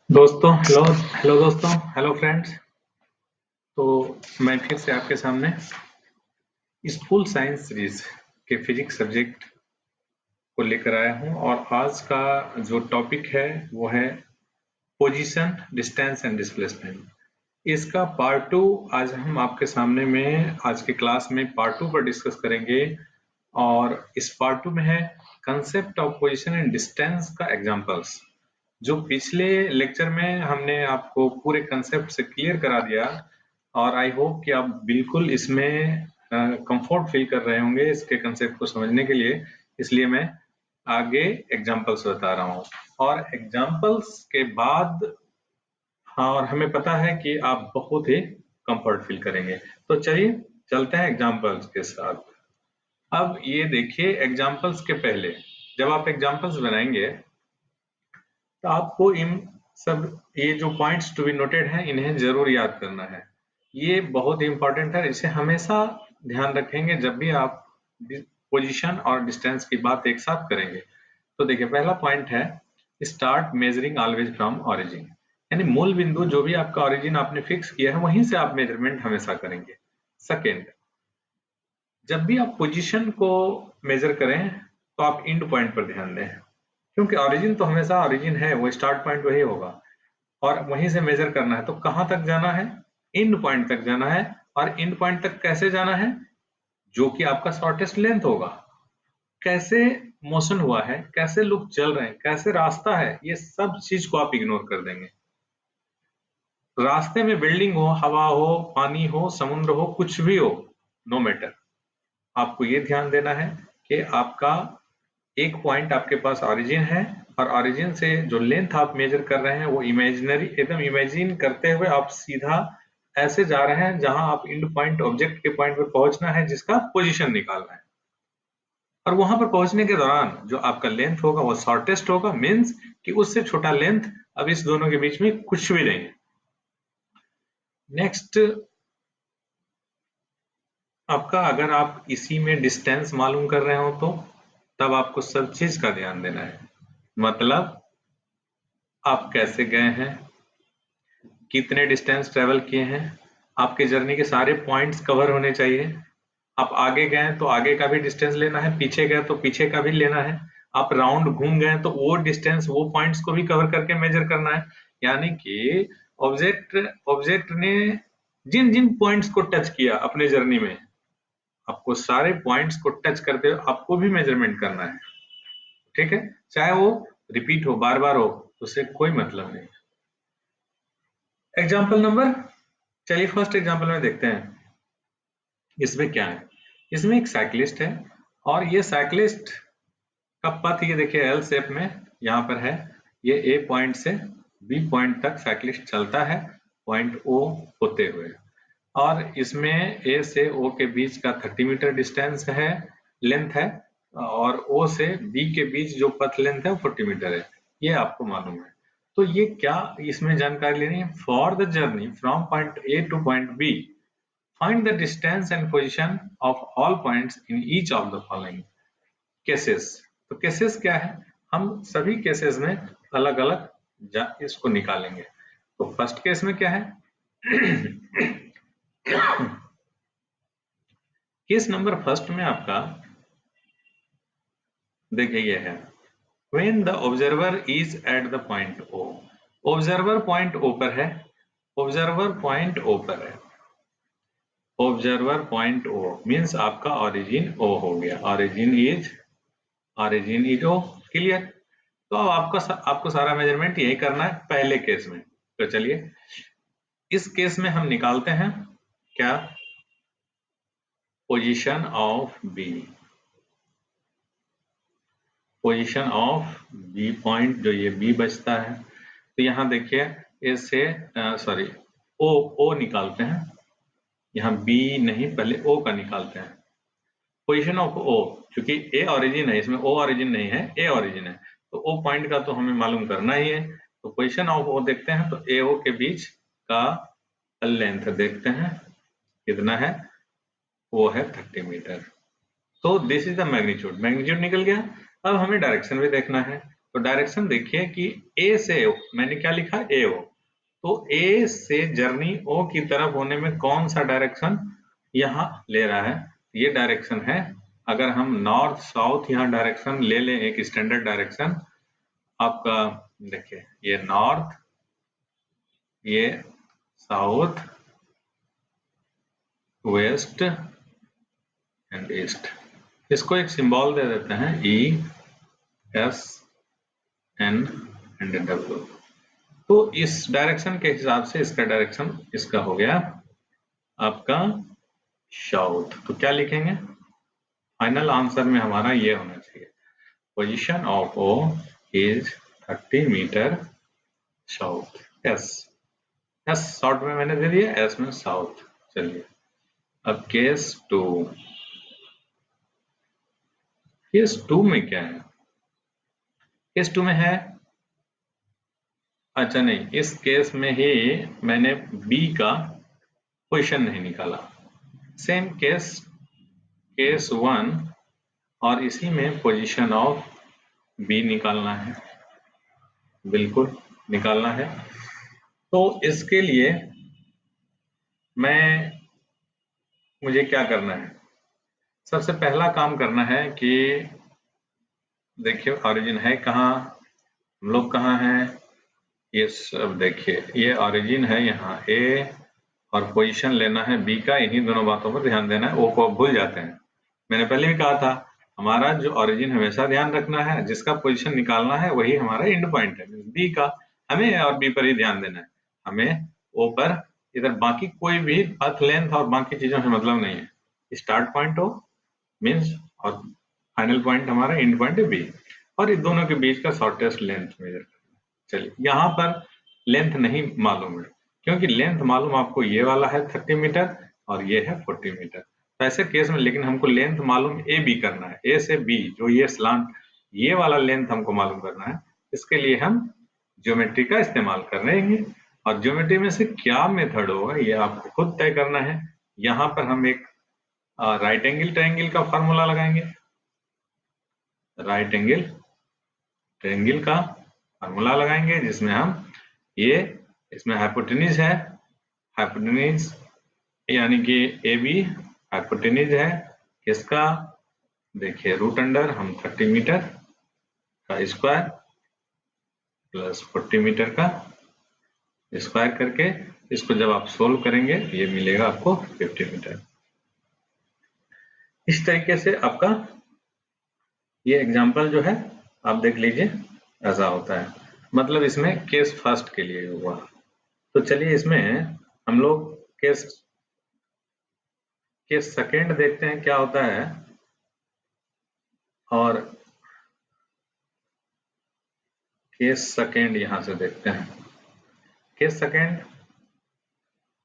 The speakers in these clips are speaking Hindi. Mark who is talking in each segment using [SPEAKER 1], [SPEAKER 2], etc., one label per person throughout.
[SPEAKER 1] दोस्तों हेलो हेलो दोस्तों हेलो फ्रेंड्स। तो मैं फिर से आपके सामने स्कूल साइंस सीरीज के फिजिक्स सब्जेक्ट को लेकर आया हूं और आज का जो टॉपिक है वो है पोजीशन, डिस्टेंस एंड डिस्प्लेसमेंट। इसका पार्ट टू आज हम आपके सामने में आज के क्लास में पार्ट टू पर डिस्कस करेंगे। और इस पार्ट टू में है concept of position and distance का एग्जांपल्स। जो पिछले लेक्चर में हमने आपको पूरे कंसेप्ट से क्लियर करा दिया और आई होप कि आप बिल्कुल इसमें कंफर्ट फील कर रहे होंगे इसके कंसेप्ट को समझने के लिए। इसलिए मैं आगे एग्जांपल्स बता रहा हूँ और एग्जांपल्स के बाद हाँ, और हमें पता है कि आप बहुत ही कंफर्ट फील करेंगे। तो चलिए चलते हैं एग्जांपल्स के साथ। अब ये देखिए, एग्जांपल्स के पहले जब आप एग्जांपल्स बनाएंगे तो आपको इन सब ये जो पॉइंट्स टू बी नोटेड हैं इन्हें जरूर याद करना है। ये बहुत ही इंपॉर्टेंट है, इसे हमेशा ध्यान रखेंगे जब भी आप पोजीशन और डिस्टेंस की बात एक साथ करेंगे। तो देखिए, पहला पॉइंट है start measuring always from origin, यानी मूल बिंदु जो भी आपका ऑरिजिन आपने फिक्स किया है वहीं से आप मेजरमेंट हमेशा करेंगे। सेकेंड, जब भी आप पोजीशन को मेजर करें तो आप एंड पॉइंट पर ध्यान दें, क्योंकि ऑरिजिन तो हमेशा ऑरिजिन है, वो स्टार्ट पॉइंट वही होगा और वहीं से मेजर करना है। तो कहां तक जाना है? एंड पॉइंट तक जाना है। और एंड पॉइंट तक कैसे जाना है? जो कि आपका शॉर्टेस्ट लेंथ होगा। कैसे मोशन हुआ है, कैसे लोग चल रहे हैं, कैसे रास्ता है, ये सब चीज को आप इग्नोर कर देंगे। रास्ते में बिल्डिंग हो, हवा हो, पानी हो, समुद्र हो, कुछ भी हो, नो मैटर, आपको ये ध्यान देना है कि आपका एक पॉइंट आपके पास ऑरिजिन है और ऑरिजिन से जो लेंथ आप मेजर कर रहे हैं वो इमेजिनरी, एकदम इमेजिन करते हुए आप सीधा ऐसे जा रहे हैं जहां आप एंड पॉइंट ऑब्जेक्ट के पॉइंट पर पहुंचना है, जिसका पोजीशन निकालना है। और वहां पर पहुंचने के दौरान जो आपका लेंथ होगा वो शॉर्टेस्ट होगा, मीन्स कि उससे छोटा लेंथ अब इस दोनों के बीच में कुछ भी नहीं है। नेक्स्ट, आपका अगर आप इसी में डिस्टेंस मालूम कर रहे हो तो तब आपको सब चीज का ध्यान देना है। मतलब आप कैसे गए हैं, कितने डिस्टेंस ट्रेवल किए हैं, आपके जर्नी के सारे पॉइंट्स कवर होने चाहिए। आप आगे गए तो आगे का भी डिस्टेंस लेना है, पीछे गए तो पीछे का भी लेना है। आप राउंड घूम गए तो वो डिस्टेंस, वो पॉइंट्स को भी कवर करके मेजर करना है। यानी कि ऑब्जेक्ट ऑब्जेक्ट ने जिन जिन पॉइंट्स को टच किया अपने जर्नी में, आपको सारे पॉइंट्स को टच करते हुए आपको भी मेजरमेंट करना है। ठीक है, चाहे वो रिपीट हो, बार बार हो, उससे कोई मतलब नहीं। एग्जाम्पल नंबर, चलिए फर्स्ट एग्जाम्पल में देखते हैं इसमें क्या है। इसमें एक साइक्लिस्ट है और ये साइक्लिस्ट का पथ, ये देखिए एल शेप में यहाँ पर है। ये ए पॉइंट से बी पॉइंट तक साइक्लिस्ट चलता है, पॉइंट ओ होते हुए। और इसमें ए से ओ के बीच का 30 मीटर डिस्टेंस है, लेंथ है, और ओ से बी के बीच जो पथ लेंथ है 40 मीटर है। ये आपको मालूम है। तो ये क्या इसमें जानकारी लेनी है? For the journey from point A to point B, find the distance and position of all points in each of the following cases. तो केसेस क्या है? हम सभी केसेस में अलग अलग इसको निकालेंगे। तो फर्स्ट केस में क्या है? केस नंबर फर्स्ट में आपका देखिए ये है, when the observer is at the point O, observer point O पर है, ऑब्जर्वर पॉइंट O पर है, ऑब्जर्वर पॉइंट O मीन्स आपका ऑरिजिन O हो गया, ऑरिजिन इज O। क्लियर? तो अब आपको सारा मेजरमेंट यही करना है पहले केस में। तो चलिए इस केस में हम निकालते हैं क्या? Position of B, position of B point, जो ये बी बचता है। तो यहाँ देखिए ए से सॉरी ओ, ओ निकालते हैं। यहाँ बी नहीं, पहले ओ का निकालते हैं। पोजीशन ऑफ ओ, क्योंकि ए ऑरिजिन है, इसमें ओ ऑरिजिन नहीं है, ए ऑरिजिन है, तो ओ पॉइंट का तो हमें मालूम करना ही है। तो पोजीशन ऑफ ओ देखते हैं, तो ए ओ के बीच का लेंथ देखते हैं कितना है, वो है 30 मीटर। तो this is the magnitude, magnitude निकल गया। अब हमें डायरेक्शन भी देखना है। तो डायरेक्शन देखिए कि ए से मैंने क्या लिखा, ए ओ, तो ए से जर्नी ओ की तरफ होने में कौन सा डायरेक्शन यहाँ ले रहा है, ये डायरेक्शन है। अगर हम नॉर्थ साउथ यहाँ डायरेक्शन ले लें, एक स्टैंडर्ड डायरेक्शन आपका, देखिए ये नॉर्थ, ये साउथ, वेस्ट एंड ईस्ट, इसको एक सिंबल दे देते हैं E S N and W. तो इस डायरेक्शन के हिसाब से इसका डायरेक्शन इसका हो गया आपका साउथ। तो क्या लिखेंगे, फाइनल आंसर में हमारा ये होना चाहिए, position of O is 30 metre south. S, S short में मैंने दे दिया, एस में साउथ। चलिए अब केस 2, केस 2 में क्या है, केस 2 में है, अच्छा नहीं, इस केस में ही मैंने बी का पोजीशन नहीं निकाला। सेम केस, केस 1, और इसी में पोजीशन ऑफ बी निकालना है, बिल्कुल निकालना है। तो इसके लिए मुझे क्या करना है, सबसे पहला काम करना है कि देखिए ऑरिजिन है कहाँ, हम लोग कहाँ हैं, ये सब देखिए, ये ऑरिजिन है यहाँ ए, और पोजीशन लेना है बी का, इन्हीं दोनों बातों पर ध्यान देना है। ओ को भूल जाते हैं, मैंने पहले भी कहा था हमारा जो ऑरिजिन हमेशा ध्यान रखना है, जिसका पोजीशन निकालना है वही हमारा एंड पॉइंट है बी का, हमें और बी पर ही ध्यान देना है, हमें ओ पर, इधर बाकी कोई भी पथ लेंथ और बाकी चीजों से मतलब नहीं है। स्टार्ट पॉइंट ओ मीन्स, और फाइनल पॉइंट हमारा एंड पॉइंट है बी, और इन दोनों के बीच का शॉर्टेस्ट लेंथ मेजर करना। चलिए यहाँ पर लेंथ नहीं मालूम है, क्योंकि लेंथ मालूम आपको ये वाला है 30 मीटर और ये है 40 मीटर। तो ऐसे केस में लेकिन हमको लेंथ मालूम ए बी करना है, ए से बी जो ये स्लांट, ये वाला लेंथ हमको मालूम करना है। इसके लिए हम ज्योमेट्री का इस्तेमाल कर रहे हैं, और ज्योमेट्री में से क्या मेथड होगा ये आपको खुद तय करना है। यहाँ पर हम एक राइट एंगल ट्रायंगल का फॉर्मूला लगाएंगे, राइट एंगल ट्रायंगल का फॉर्मूला लगाएंगे, जिसमें हम ये, इसमें हाइपोटेन्यूज है, हाइपोटेन्यूज यानी कि ए बी हाइपोटेन्यूज है किसका, देखिए रूट अंडर हम 30 मीटर का स्क्वायर प्लस 40 मीटर का स्क्वायर करके, इसको जब आप सोल्व करेंगे ये मिलेगा आपको 50 मीटर। इस तरीके से आपका ये एग्जांपल जो है आप देख लीजिए, ऐसा होता है, मतलब इसमें केस फर्स्ट के लिए हुआ। तो चलिए इसमें हम लोग केस सेकंड देखते हैं क्या होता है, और केस सेकंड यहां से देखते हैं। केस सेकंड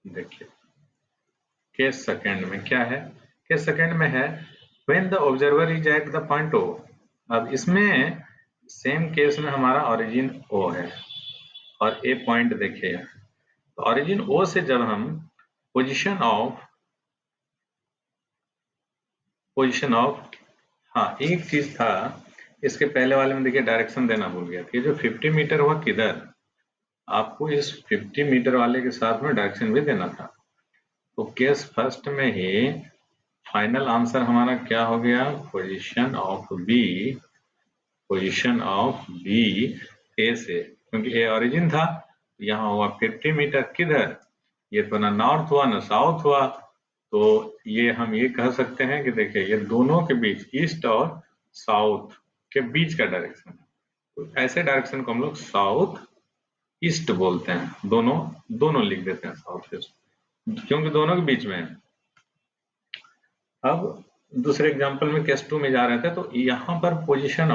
[SPEAKER 1] देखिए, केस सेकंड में क्या है, केस सेकंड में है when the observer is at the point O. अब इसमें सेम केस में हमारा ओरिजिन ओ है और ए पॉइंट देखिए, तो ओरिजिन ओ से जब हम पोजीशन ऑफ, हाँ एक चीज था इसके पहले वाले में, देखिए डायरेक्शन देना भूल गया, ये जो 50 मीटर हुआ किधर, आपको इस 50 मीटर वाले के साथ में डायरेक्शन भी देना था। तो केस फर्स्ट में ही फाइनल आंसर हमारा क्या हो गया, position of B, position of B A से, क्योंकि ए ओरिजिन था, यहाँ हुआ 50 मीटर किधर, ये तो ना नॉर्थ हुआ ना साउथ हुआ, तो ये हम ये कह सकते हैं कि देखिए ये दोनों के बीच, ईस्ट और साउथ के बीच का डायरेक्शन है। तो ऐसे डायरेक्शन को हम लोग साउथ ईस्ट बोलते हैं, दोनों लिख देते हैं साउथ ईस्ट, क्योंकि दोनों के बीच में है। अब दूसरे एग्जांपल में केस 2 में जा रहे थे, तो यहाँ पर पोजीशन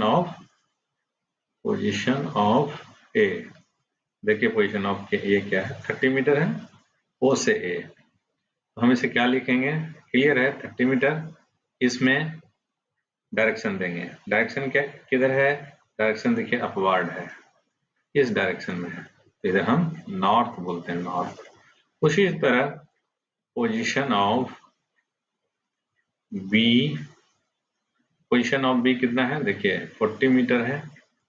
[SPEAKER 1] ऑफ ए, देखिए पोजीशन ऑफ ए क्या है, 30 मीटर है ओ से ए, तो हम इसे क्या लिखेंगे, क्लियर है 30 मीटर, इसमें डायरेक्शन देंगे, डायरेक्शन क्या किधर है, डायरेक्शन देखिए अपवर्ड है, इस डायरेक्शन में है, तो इधर हम नॉर्थ बोलते हैं, नॉर्थ। उसी तरह position of B position of B कितना है, देखिए 40 मीटर है,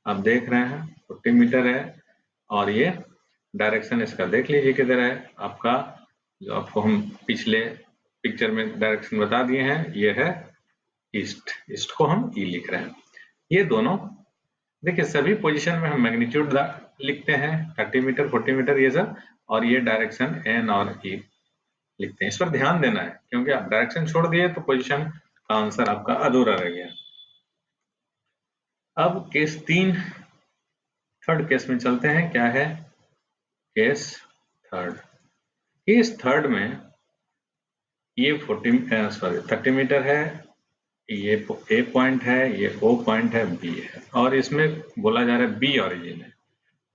[SPEAKER 1] आप देख रहे हैं 40 मीटर है, और ये डायरेक्शन इसका देख लीजिए किधर है आपका, जो आपको हम पिछले पिक्चर में डायरेक्शन बता दिए हैं, ये है ईस्ट, ईस्ट को हम ई लिख रहे हैं। ये दोनों देखिए सभी पोजीशन में हम मैग्नीट्यूड लिखते हैं, 30 मीटर 40 मीटर ये सब, और ये डायरेक्शन एन और ई लिखते हैं। इस पर ध्यान देना है क्योंकि आप डायरेक्शन छोड़ दिए तो पोजीशन का आंसर आपका अधूरा रह गया। अब केस 3 थर्ड केस में चलते हैं, क्या है केस थर्ड। केस थर्ड में ये 30 मीटर है, ये ए पॉइंट है, ये ओ पॉइंट है, बी है, और इसमें बोला जा रहा है बी ऑरिजिन है।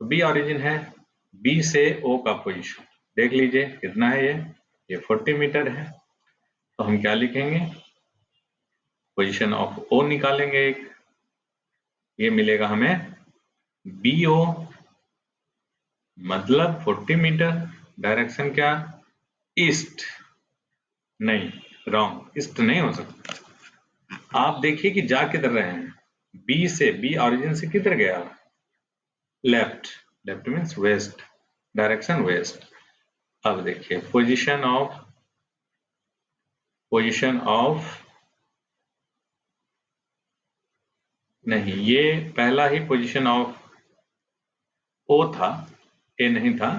[SPEAKER 1] तो बी ऑरिजिन है, बी से ओ का पोजीशन देख लीजिए कितना है, ये 40 मीटर है। तो हम क्या लिखेंगे, पोजीशन ऑफ ओ निकालेंगे एक, ये मिलेगा हमें बी ओ मतलब 40 मीटर, डायरेक्शन क्या ईस्ट, नहीं रॉन्ग, ईस्ट नहीं हो सकता। आप देखिए कि जा किधर रहे हैं, बी से, बी ऑरिजिन से किधर गया, left, left means west, direction west. अब देखिए पोजीशन ऑफ नहीं, ये पहला ही पोजीशन ऑफ ओ था, ए नहीं था,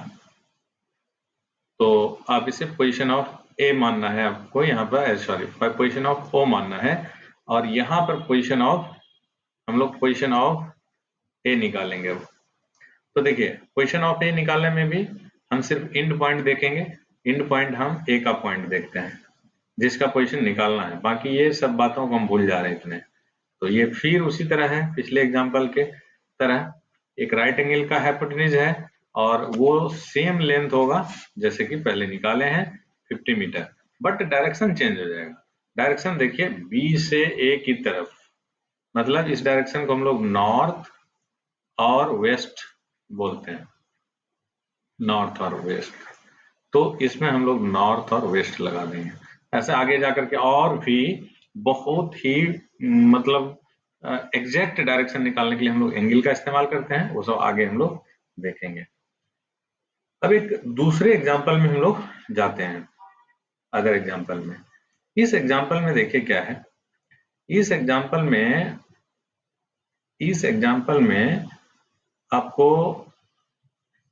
[SPEAKER 1] तो आप इसे पोजीशन ऑफ ए मानना है आपको, यहाँ पर सॉरी पोजीशन ऑफ ओ मानना है, और यहाँ पर पोजीशन ऑफ हम लोग पोजीशन ऑफ ए निकालेंगे। अब तो देखिए पोजीशन ऑफ ए निकालने में भी हम सिर्फ इंड पॉइंट देखेंगे, इंड पॉइंट हम ए का पॉइंट देखते हैं जिसका पोजीशन निकालना है, बाकी ये सब बातों को हम भूल जा रहे हैं इतने। तो ये फिर उसी तरह है पिछले एग्जाम्पल के तरह, एक राइट एंगल का हाइपोटेन्यूज है और वो सेम लेंथ होगा जैसे कि पहले निकाले हैं 50 मीटर, बट डायरेक्शन चेंज हो जाएगा। डायरेक्शन देखिए बी से ए की तरफ, मतलब इस डायरेक्शन को हम लोग नॉर्थ और वेस्ट बोलते हैं, नॉर्थ और वेस्ट। तो इसमें हम लोग नॉर्थ और वेस्ट लगा देंगे। ऐसे आगे जाकर के और भी बहुत ही मतलब एग्जैक्ट डायरेक्शन निकालने के लिए हम लोग एंगल का इस्तेमाल करते हैं, वो सब आगे हम लोग देखेंगे। अब एक दूसरे एग्जाम्पल में हम लोग जाते हैं, अदर एग्जाम्पल में। इस एग्जाम्पल में देखिए क्या है, इस एग्जाम्पल में आपको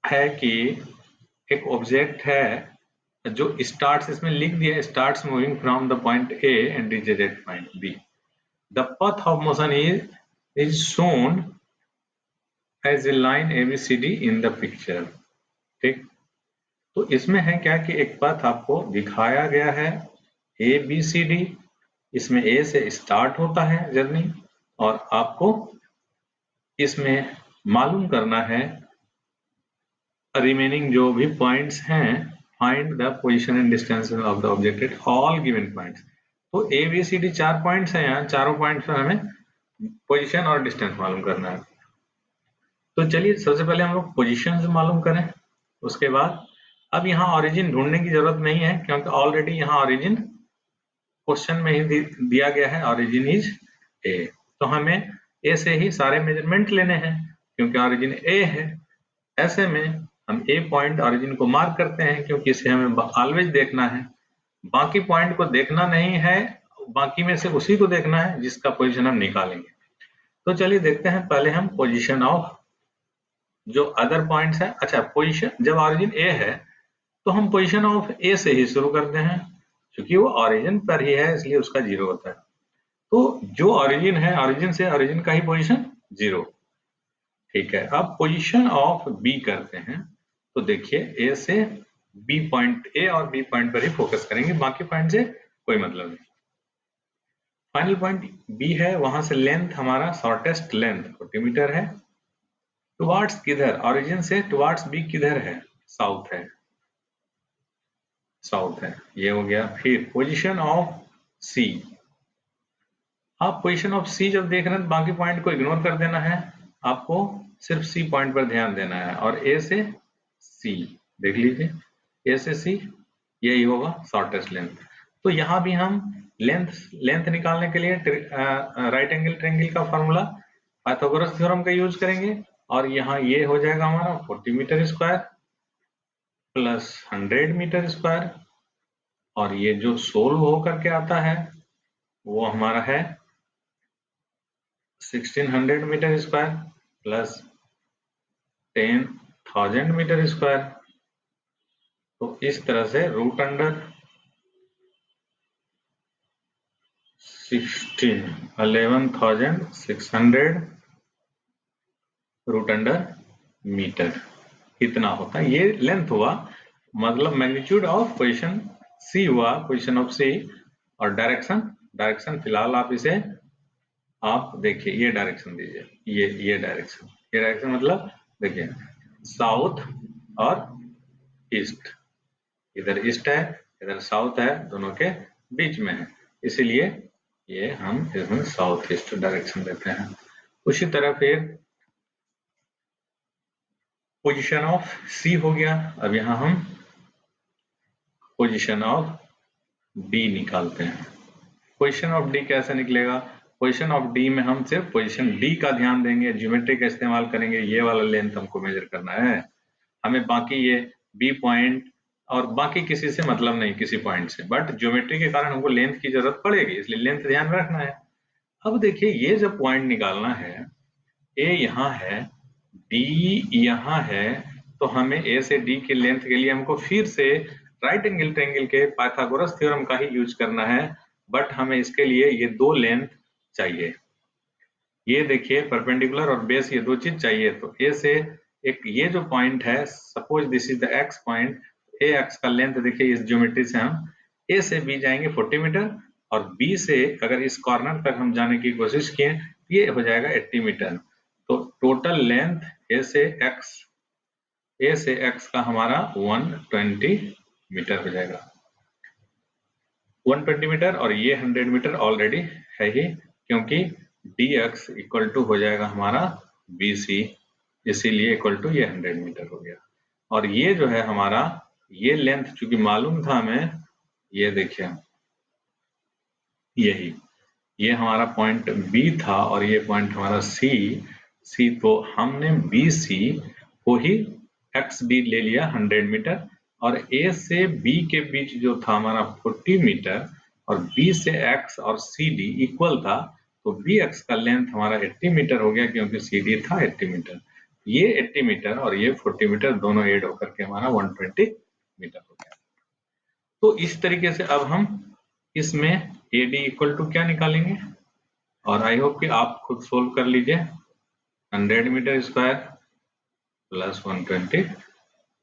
[SPEAKER 1] है कि एक ऑब्जेक्ट है जो स्टार्ट्स, इसमें लिख दिया starts moving from the point A and reaches at point B. The path of motion is shown as a line ABCD in the picture। ठीक, तो इसमें है क्या कि एक पथ आपको दिखाया गया है ABCD, इसमें A से स्टार्ट होता है जर्नी, और आपको इसमें मालूम करना है रिमेनिंग जो भी पॉइंट्स हैं, find the position and distance of the object at all given points. तो ABCD 4 पॉइंट्स हैं, यहाँ चारों पॉइंट्स पर हमें पोजीशन और डिस्टेंस मालूम करना है। तो चलिए सबसे पहले हम लोग पोजीशन मालूम करें, उसके बाद अब यहाँ ऑरिजिन ढूंढने की जरूरत नहीं है क्योंकि ऑलरेडी यहाँ ऑरिजिन क्वेश्चन में ही दिया गया है, ऑरिजिन इज ए। तो हमें ए से ही सारे मेजरमेंट लेने हैं क्योंकि ऑरिजिन ए है। ऐसे में हम ए पॉइंट ऑरिजिन को मार्क करते हैं क्योंकि इसे हमें ऑलवेज देखना है, बाकी पॉइंट को देखना नहीं है, बाकी में से उसी को देखना है जिसका पोजीशन हम निकालेंगे। तो चलिए देखते हैं पहले हम पोजीशन ऑफ जो अदर पॉइंट्स है। अच्छा, पोजीशन जब ऑरिजिन ए है तो हम पोजीशन ऑफ ए से ही शुरू करते हैं क्योंकि वो ऑरिजिन पर ही है इसलिए उसका 0 होता है। तो जो ऑरिजिन है, ऑरिजिन से ऑरिजिन का ही पोजीशन 0। ठीक है, अब पोजीशन ऑफ बी करते हैं। तो देखिए ए से बी पॉइंट, ए और बी पॉइंट पर ही फोकस करेंगे, बाकी पॉइंट से कोई मतलब नहीं। फाइनल पॉइंट बी है, वहां से लेंथ हमारा शॉर्टेस्ट लेंथ 40 मीटर है। टुवार्ड्स किधर, ऑरिजिन से टुवार्ड्स बी किधर है, साउथ है, साउथ है, ये हो गया। फिर पोजीशन ऑफ सी, आप पोजीशन ऑफ सी जब देख रहे हैं तो बाकी पॉइंट को इग्नोर कर देना है, आपको सिर्फ सी पॉइंट पर ध्यान देना है। और ए से सी देख लीजिए, ए से सी यही होगा शॉर्टेस्ट लेंथ। तो यहाँ भी हम लेंथ निकालने के लिए राइट एंगल ट्रायंगल का फॉर्मूला पाइथागोरस थ्योरम का यूज करेंगे, और यहाँ ये हो जाएगा हमारा 40 metre square plus 100 metre square, और ये जो सोल्व होकर के आता है वो हमारा है 1600 metre square plus 10,000 metre square. तो इस तरह से root under 11,600 root under metre कितना होता है, ये लेंथ हुआ, मतलब मैग्नीट्यूड ऑफ पोजीशन सी हुआ, पोजीशन ऑफ सी। और डायरेक्शन फिलहाल आप इसे आप देखिए, ये डायरेक्शन दीजिए, ये डायरेक्शन मतलब देखिए साउथ और ईस्ट, इधर ईस्ट है इधर साउथ है, दोनों के बीच में है, इसीलिए ये हम इसमें साउथ ईस्ट डायरेक्शन देते हैं। उसी तरह फिर पोजीशन ऑफ सी हो गया। अब यहाँ हम पोजीशन ऑफ डी निकालते हैं। पोजीशन ऑफ डी कैसे निकलेगा? पोजीशन ऑफ डी में हम सिर्फ पोजीशन डी का ध्यान देंगे, ज्योमेट्री का इस्तेमाल करेंगे, ये वाला लेंथ हमको मेजर करना है, हमें बाकी ये बी पॉइंट और बाकी किसी से मतलब नहीं, किसी पॉइंट से, बट ज्योमेट्री के कारण हमको लेंथ की जरूरत पड़ेगी, इसलिए लेंथ ध्यान में रखना है। अब देखिए ये जब पॉइंट निकालना है, ए यहाँ है, डी यहाँ है, तो हमें ए से डी के लेंथ के लिए हमको फिर से राइट एंगल ट्रायंगल के पाइथागोरस थ्योरम का ही यूज करना है, बट हमें इसके लिए ये दो लेंथ चाहिए। ये देखिए परपेंडिकुलर और बेस, ये दो चीज चाहिए। तो ए से एक ये जो पॉइंट है, suppose this is the x point, A x का लेंथ देखिए, इस ज्योमेट्री से हम ए से बी जाएंगे 40 मीटर, और बी से अगर इस कॉर्नर तक हम जाने की कोशिश किए, ये हो जाएगा 80 मीटर। तो टोटल लेंथ ए से एक्स का हमारा 120 मीटर हो जाएगा, 120 मीटर, और ये 100 मीटर ऑलरेडी है ही, क्योंकि dx इक्वल टू हो जाएगा हमारा bc, इसीलिए इक्वल टू ये 100 मीटर हो गया। और ये जो है हमारा, ये लेंथ चूंकि मालूम था हमें, ये देखिए यही, ये हमारा पॉइंट B था और ये पॉइंट हमारा C, तो हमने BC को ही XD ले लिया 100 मीटर, और A से B के बीच जो था हमारा 40 मीटर, और B से X और CD इक्वल था, तो BX का लेंथ हमारा 80 मीटर हो गया, क्योंकि CD था 80 मीटर। ये 80 मीटर और ये 40 मीटर दोनों ऐड होकर के हमारा 120 मीटर हो गया। तो इस तरीके से अब हम इसमें AD इक्वल टू क्या निकालेंगे, और आई होप कि आप खुद सोल्व कर लीजिए। 100 metre square plus 120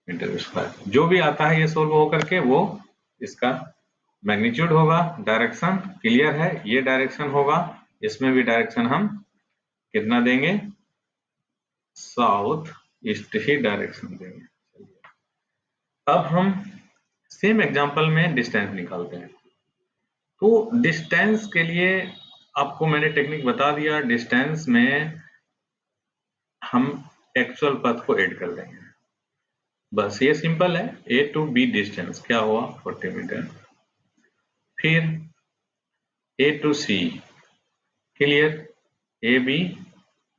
[SPEAKER 1] metre square, जो भी आता है ये सोल्व होकर के वो इसका मैग्नीट्यूड होगा। डायरेक्शन क्लियर है, ये डायरेक्शन होगा, इसमें भी डायरेक्शन हम कितना देंगे, साउथ ईस्ट ही डायरेक्शन देंगे। अब हम सेम एग्जांपल में डिस्टेंस निकालते हैं। तो डिस्टेंस के लिए आपको मैंने टेक्निक बता दिया, डिस्टेंस में हम एक्चुअल पथ को ऐड कर देंगे, बस ये सिंपल है। A टू B डिस्टेंस क्या हुआ, 40 मीटर। फिर A to C clear, AB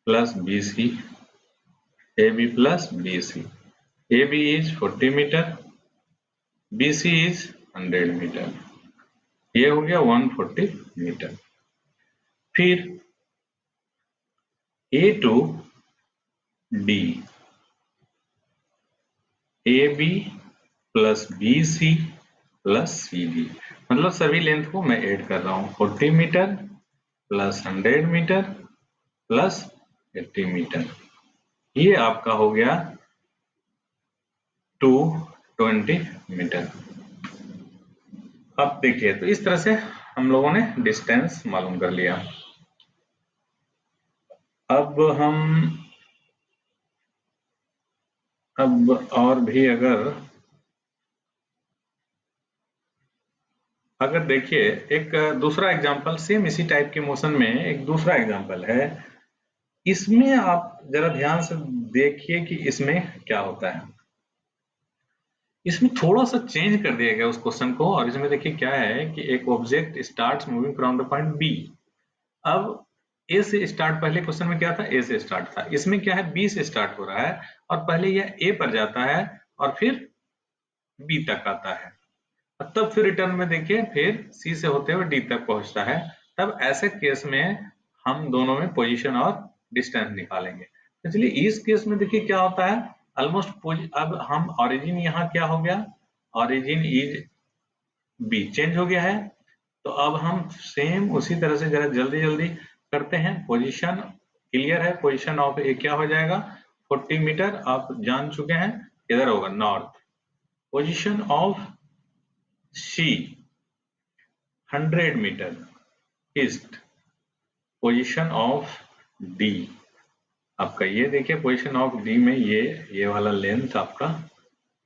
[SPEAKER 1] plus BC, AB plus BC, AB is 40 metre, BC is 100 metre, ये हो गया 140 मीटर। फिर A to D, AB plus BC plus CD, मतलब सभी लेंथ को मैं ऐड कर रहा हूँ, 40 metre plus 100 metre plus 80 metre, ये आपका हो गया 220 मीटर। अब देखिए, तो इस तरह से हम लोगों ने डिस्टेंस मालूम कर लिया। अब और भी अगर देखिए, एक दूसरा एग्जांपल सेम इसी टाइप के मोशन में एक दूसरा एग्जांपल है, इसमें आप जरा ध्यान से देखिए कि इसमें क्या होता है। इसमें थोड़ा सा चेंज कर दिया गया उस क्वेश्चन को, और इसमें देखिए क्या है कि एक object starts moving from the point B. अब ए से स्टार्ट, पहले क्वेश्चन में क्या था, ए से स्टार्ट था, इसमें क्या है, बी से स्टार्ट हो रहा है और पहले यह ए पर जाता है और फिर बी तक आता है, और तब फिर रिटर्न में देखिए फिर सी से होते हुए डी तक पहुंचता है। तब ऐसे केस में हम दोनों में पोजीशन और डिस्टेंस निकालेंगे। तो चलिए इस केस में देखिए क्या होता है, ऑलमोस्ट अब हम ऑरिजिन यहाँ क्या हो गया, ऑरिजिन इज बी चेंज हो गया है। तो अब हम सेम उसी तरह से जरा जल्दी जल्दी करते हैं। पोजीशन क्लियर है, पोजीशन ऑफ ए क्या हो जाएगा, 40 मीटर आप जान चुके हैं, इधर होगा north. Position of C 100 metre east. Position of D आपका ये देखिए, पोजीशन ऑफ डी में ये वाला लेंथ आपका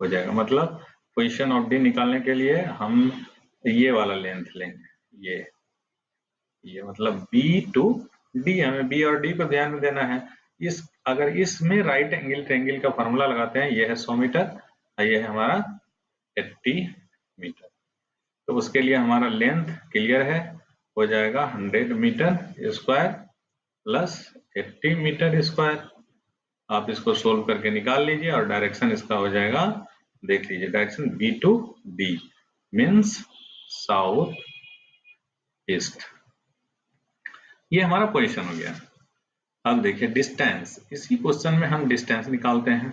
[SPEAKER 1] हो जाएगा, मतलब पोजीशन ऑफ डी निकालने के लिए हम ये वाला लेंथ लेंगे, ये मतलब बी टू डी, हमें बी और डी को ध्यान में देना है। इस अगर इसमें राइट एंगल ट्रायंगल का फॉर्मूला लगाते हैं, ये है 100 मीटर और ये है हमारा 80 मीटर। तो उसके लिए हमारा लेंथ क्लियर है, हो जाएगा 100 metre square plus 80 metre square. आप इसको सोल्व करके निकाल लीजिए और डायरेक्शन इसका हो जाएगा, देख लीजिए direction B to D means south east. ये हमारा पोजीशन हो गया। अब देखिए डिस्टेंस, इसी क्वेश्चन में हम डिस्टेंस निकालते हैं।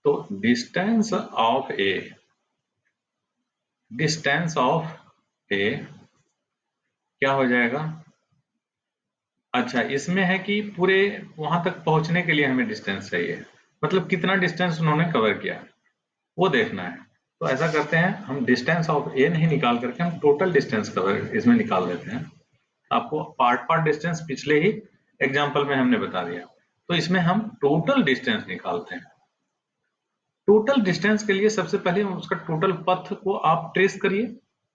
[SPEAKER 1] तो distance of A, distance of A क्या हो जाएगा, अच्छा इसमें है कि पूरे वहां तक पहुंचने के लिए हमें डिस्टेंस चाहिए, मतलब कितना डिस्टेंस उन्होंने कवर किया वो देखना है। तो ऐसा करते हैं, हम डिस्टेंस ऑफ ए नहीं निकाल करके हम टोटल डिस्टेंस कवर इसमें निकाल देते हैं। आपको पार्ट पार्ट डिस्टेंस पिछले ही एग्जाम्पल में हमने बता दिया, तो इसमें हम टोटल डिस्टेंस निकालते हैं। टोटल डिस्टेंस के लिए सबसे पहले उसका टोटल पथ को आप ट्रेस करिए,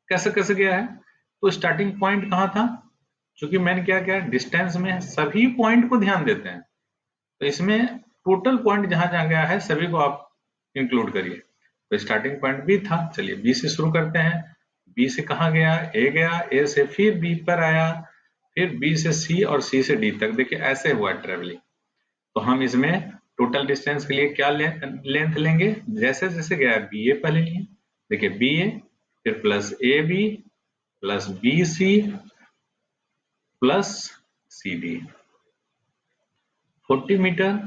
[SPEAKER 1] कैसे कैसे गया है। तो स्टार्टिंग पॉइंट कहाँ था, क्योंकि मैंने क्या किया, डिस्टेंस में सभी पॉइंट को ध्यान देते हैं, तो इसमें टोटल पॉइंट जहां जहां गया है सभी को आप इंक्लूड करिए। तो स्टार्टिंग पॉइंट बी था, चलिए बी से शुरू करते हैं। बी से कहाँ गया, ए गया, ए से फिर बी पर आया, फिर बी से सी और सी से डी तक, देखिए ऐसे हुआ ट्रेवलिंग। तो हम इसमें टोटल डिस्टेंस के लिए क्या लेंथ लेंगे, जैसे जैसे गया बी ए पहले लिए, देखिए बी ए फिर plus A B plus B C plus C D, 40 metre,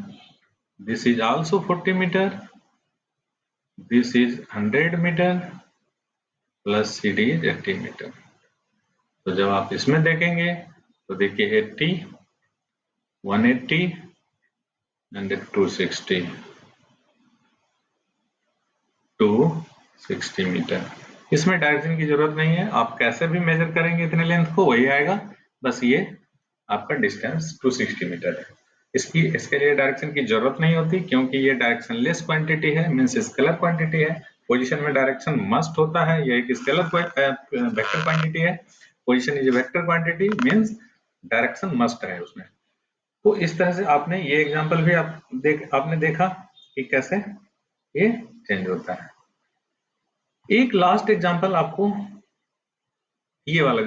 [SPEAKER 1] this is also 40 meter, this is 100 meter plus CD is 80 meter। तो जब आप इसमें देखेंगे तो देखिए 80, 180 एंड 260, 260 मीटर। इसमें डायरेक्शन की जरूरत नहीं है, आप कैसे भी मेजर करेंगे इतने लेंथ को वही आएगा, बस ये आपका डिस्टेंस 260 मीटर है। इसके लिए डायरेक्शन की जरूरत नहीं होती, क्योंकि ये डायरेक्शन लेस क्वांटिटी है, मींस स्केलर क्वांटिटी है। पोजीशन में डायरेक्शन मस्ट होता है, ये एक स्केलर वेक्टर क्वांटिटी है। Position is vector quantity means direction must है उसमें। तो इस तरह से आपने ये एग्जांपल भी आपने देखा कि कैसे ये चेंज होता है। एक लास्ट एग्जांपल आपको ये वाला